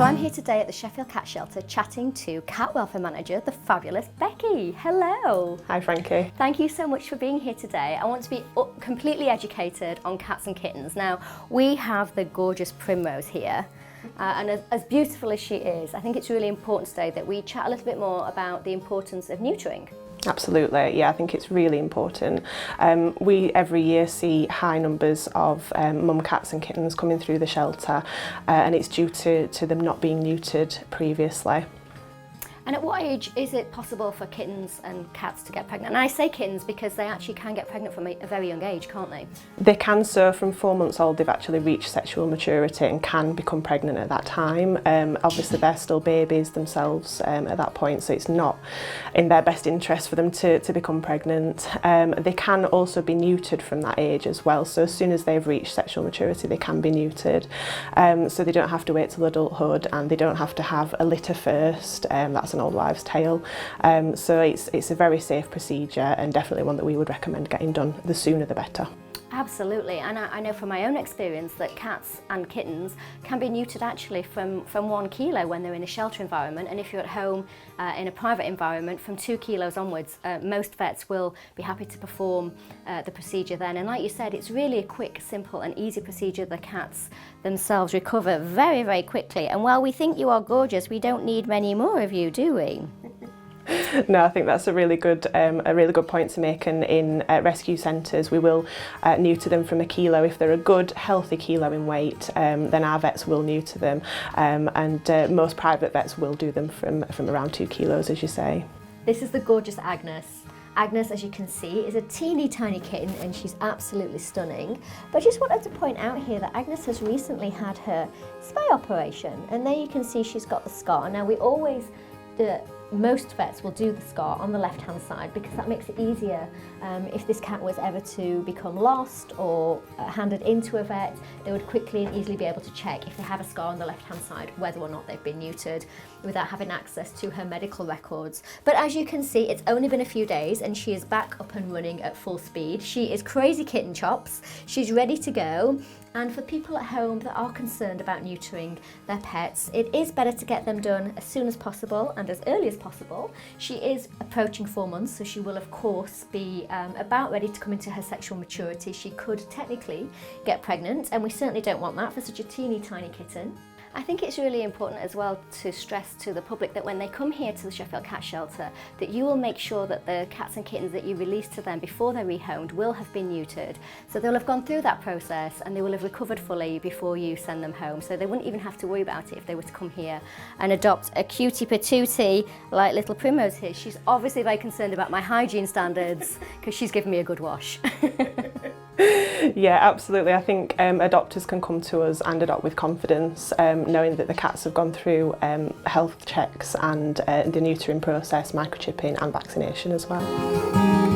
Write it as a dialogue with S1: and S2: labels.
S1: So I'm here today at the Sheffield Cats Shelter chatting to Cat Welfare Manager, the fabulous Becki. Hello.
S2: Hi Frankie.
S1: Thank you so much for being here today. I want to be completely educated on cats and kittens. Now, we have the gorgeous Primrose here. And as beautiful as she is, I think it's really important today that we chat a little bit more about the importance of neutering.
S2: Absolutely, yeah, I think it's really important. We every year see high numbers of mum cats and kittens coming through the shelter, and it's due to them not being neutered previously.
S1: And at what age is it possible for kittens and cats to get pregnant? And I say kittens because they actually can get pregnant from a very young age, can't they?
S2: They can, so from 4 months old they've actually reached sexual maturity and can become pregnant at that time. Obviously they're still babies themselves at that point, so it's not in their best interest for them to become pregnant. They can also be neutered from that age as well, so as soon as they've reached sexual maturity they can be neutered. So they don't have to wait till adulthood, and they don't have to have a litter first. That's an old wives' tale. So it's a very safe procedure, and definitely one that we would recommend getting done. The sooner the better.
S1: Absolutely, and I know from my own experience that cats and kittens can be neutered actually from 1 kilo when they're in a shelter environment, and if you're at home in a private environment from 2 kilos onwards, most vets will be happy to perform the procedure then. And like you said, it's really a quick, simple and easy procedure. The cats themselves recover very, very quickly, and while we think you are gorgeous, we don't need many more of you, do we?
S2: No, I think that's a really good point to make, and in rescue centres we will neuter them from 1 kilo. If they're a good healthy kilo in weight, then our vets will neuter them, and most private vets will do them from around 2 kilos, as you say.
S1: This is the gorgeous Agnes. Agnes, as you can see, is a teeny tiny kitten and she's absolutely stunning. But I just wanted to point out here that Agnes has recently had her spay operation, and there you can see she's got the scar. Now most vets will do the scar on the left-hand side because that makes it easier if this cat was ever to become lost or handed into a vet. They would quickly and easily be able to check if they have a scar on the left-hand side whether or not they've been neutered without having access to her medical records. But as you can see, it's only been a few days and she is back up and running at full speed. She is crazy kitten chops. She's ready to go. And for people at home that are concerned about neutering their pets, it is better to get them done as soon as possible and as early as possible. She is approaching 4 months, so she will of course be about ready to come into her sexual maturity. She could technically get pregnant, and we certainly don't want that for such a teeny tiny kitten. I think it's really important as well to stress to the public that when they come here to the Sheffield Cat Shelter, that you will make sure that the cats and kittens that you release to them before they're rehomed will have been neutered. So they'll have gone through that process and they will have recovered fully before you send them home. So they wouldn't even have to worry about it if they were to come here and adopt a cutie patootie like little Primrose here. She's obviously very concerned about my hygiene standards because she's given me a good wash.
S2: Yeah, absolutely. I think adopters can come to us and adopt with confidence, knowing that the cats have gone through health checks and the neutering process, microchipping and vaccination as well.